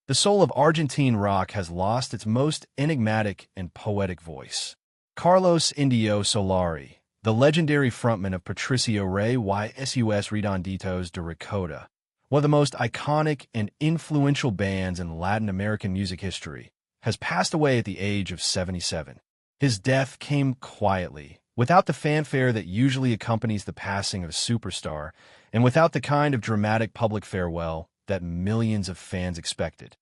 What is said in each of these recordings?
The soul of Argentine rock has lost its most enigmatic and poetic voice. Carlos Indio Solari, the legendary frontman of Patricio Rey YSUS Redonditos de Ricota, one of the most iconic and influential bands in Latin American music history, has passed away at the age of 77. His death came quietly, without the fanfare that usually accompanies the passing of a superstar, and without the kind of dramatic public farewell that millions of fans expected.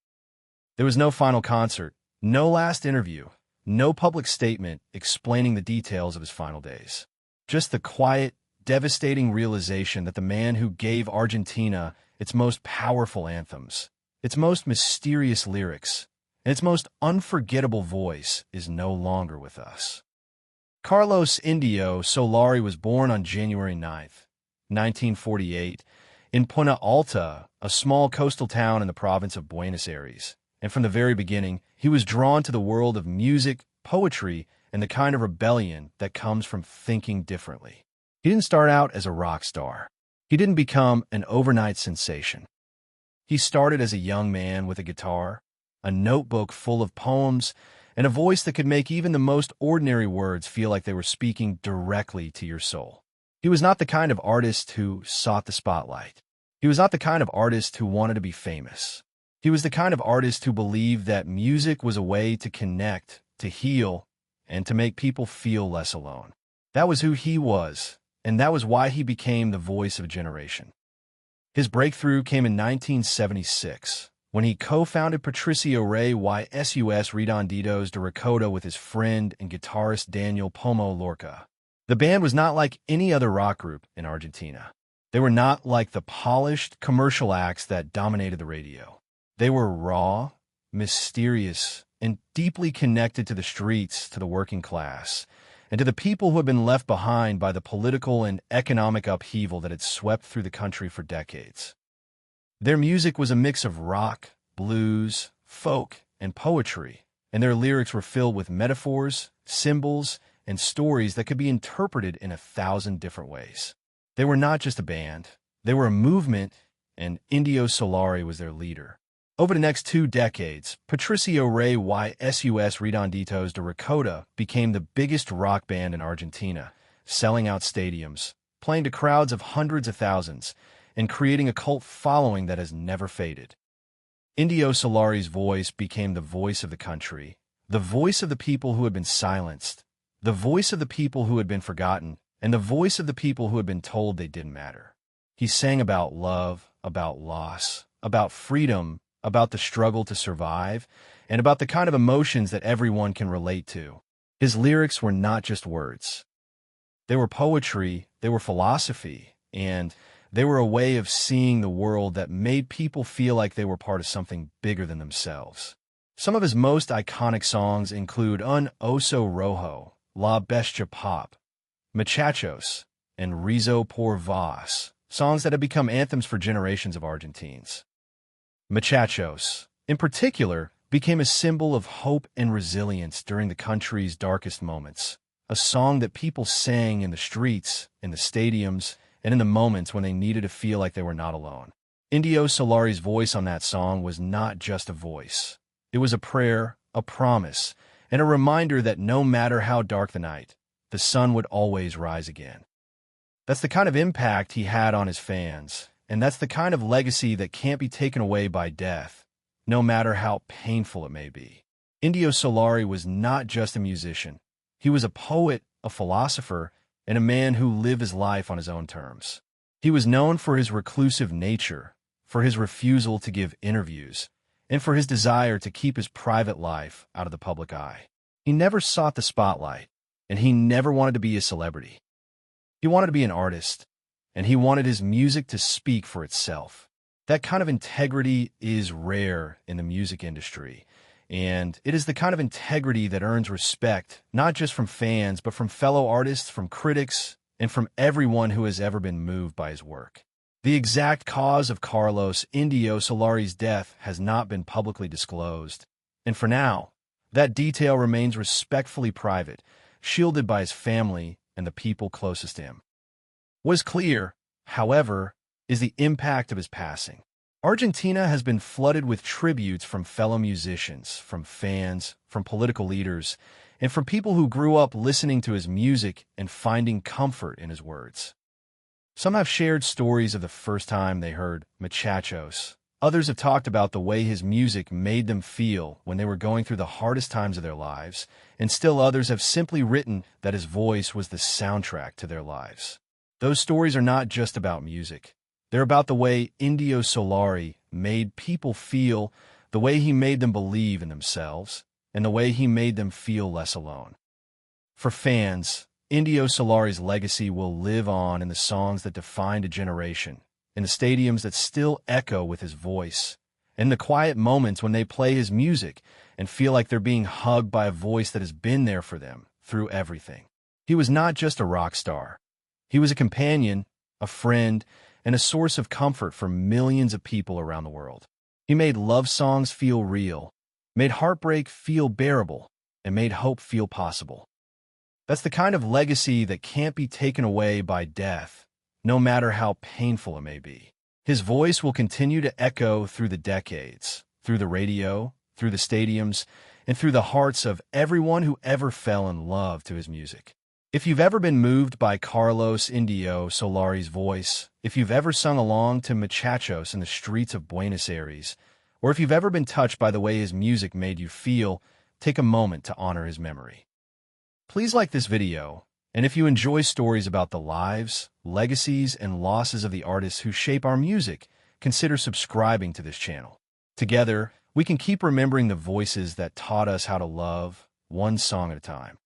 There was no final concert, no last interview, no public statement explaining the details of his final days. Just the quiet, devastating realization that the man who gave Argentina its most powerful anthems, its most mysterious lyrics, and its most unforgettable voice is no longer with us. Carlos Indio Solari was born on January 9, 1948, in Punta Alta, a small coastal town in the province of Buenos Aires, and from the very beginning, he was drawn to the world of music, poetry, and the kind of rebellion that comes from thinking differently. He didn't start out as a rock star. He didn't become an overnight sensation. He started as a young man with a guitar, a notebook full of poems, and a voice that could make even the most ordinary words feel like they were speaking directly to your soul. He was not the kind of artist who sought the spotlight. He was not the kind of artist who wanted to be famous. He was the kind of artist who believed that music was a way to connect, to heal, and to make people feel less alone. That was who he was, and that was why he became the voice of a generation. His breakthrough came in 1976, when he co-founded Patricio Rey YSUS Redonditos de Ricota with his friend and guitarist Daniel Pomo Lorca. The band was not like any other rock group in Argentina. They were not like the polished commercial acts that dominated the radio. They were raw, mysterious, and deeply connected to the streets, to the working class, and to the people who had been left behind by the political and economic upheaval that had swept through the country for decades. Their music was a mix of rock, blues, folk, and poetry, and their lyrics were filled with metaphors, symbols, and stories that could be interpreted in 1,000 different ways. They were not just a band, they were a movement, and Indio Solari was their leader. Over the next 2 decades, Patricio Rey YSUS Redonditos de Ricota became the biggest rock band in Argentina, selling out stadiums, playing to crowds of hundreds of thousands, and creating a cult following that has never faded. Indio Solari's voice became the voice of the country, the voice of the people who had been silenced, the voice of the people who had been forgotten, and the voice of the people who had been told they didn't matter. He sang about love, about loss, about freedom, about the struggle to survive, and about the kind of emotions that everyone can relate to. His lyrics were not just words. They were poetry, they were philosophy, and they were a way of seeing the world that made people feel like they were part of something bigger than themselves. Some of his most iconic songs include Un Oso Rojo, La Bestia Pop, Muchachos, and Rizo por Vos, songs that have become anthems for generations of Argentines. Muchachos, in particular, became a symbol of hope and resilience during the country's darkest moments, a song that people sang in the streets, in the stadiums, and in the moments when they needed to feel like they were not alone. Indio Solari's voice on that song was not just a voice. It was a prayer, a promise, and a reminder that no matter how dark the night, the sun would always rise again. That's the kind of impact he had on his fans, and that's the kind of legacy that can't be taken away by death, no matter how painful it may be. Indio Solari was not just a musician. He was a poet, a philosopher, and a man who lived his life on his own terms. He was known for his reclusive nature, for his refusal to give interviews, and for his desire to keep his private life out of the public eye. He never sought the spotlight, and he never wanted to be a celebrity. He wanted to be an artist, and he wanted his music to speak for itself. That kind of integrity is rare in the music industry, and it is the kind of integrity that earns respect, not just from fans, but from fellow artists, from critics, and from everyone who has ever been moved by his work. The exact cause of Carlos Indio Solari's death has not been publicly disclosed, and for now, that detail remains respectfully private, shielded by his family and the people closest to him. What is clear, however, is the impact of his passing. Argentina has been flooded with tributes from fellow musicians, from fans, from political leaders, and from people who grew up listening to his music and finding comfort in his words. Some have shared stories of the first time they heard Muchachos. Others have talked about the way his music made them feel when they were going through the hardest times of their lives, and still others have simply written that his voice was the soundtrack to their lives. Those stories are not just about music. They're about the way Indio Solari made people feel, the way he made them believe in themselves, and the way he made them feel less alone. For fans, Indio Solari's legacy will live on in the songs that defined a generation, in the stadiums that still echo with his voice, in the quiet moments when they play his music and feel like they're being hugged by a voice that has been there for them through everything. He was not just a rock star. He was a companion, a friend, and a source of comfort for millions of people around the world. He made love songs feel real, made heartbreak feel bearable, and made hope feel possible. That's the kind of legacy that can't be taken away by death, no matter how painful it may be. His voice will continue to echo through the decades, through the radio, through the stadiums, and through the hearts of everyone who ever fell in love to his music. If you've ever been moved by Carlos Indio Solari's voice, if you've ever sung along to Muchachos in the streets of Buenos Aires, or if you've ever been touched by the way his music made you feel, take a moment to honor his memory. Please like this video, and if you enjoy stories about the lives, legacies, and losses of the artists who shape our music, consider subscribing to this channel. Together, we can keep remembering the voices that taught us how to love, one song at a time.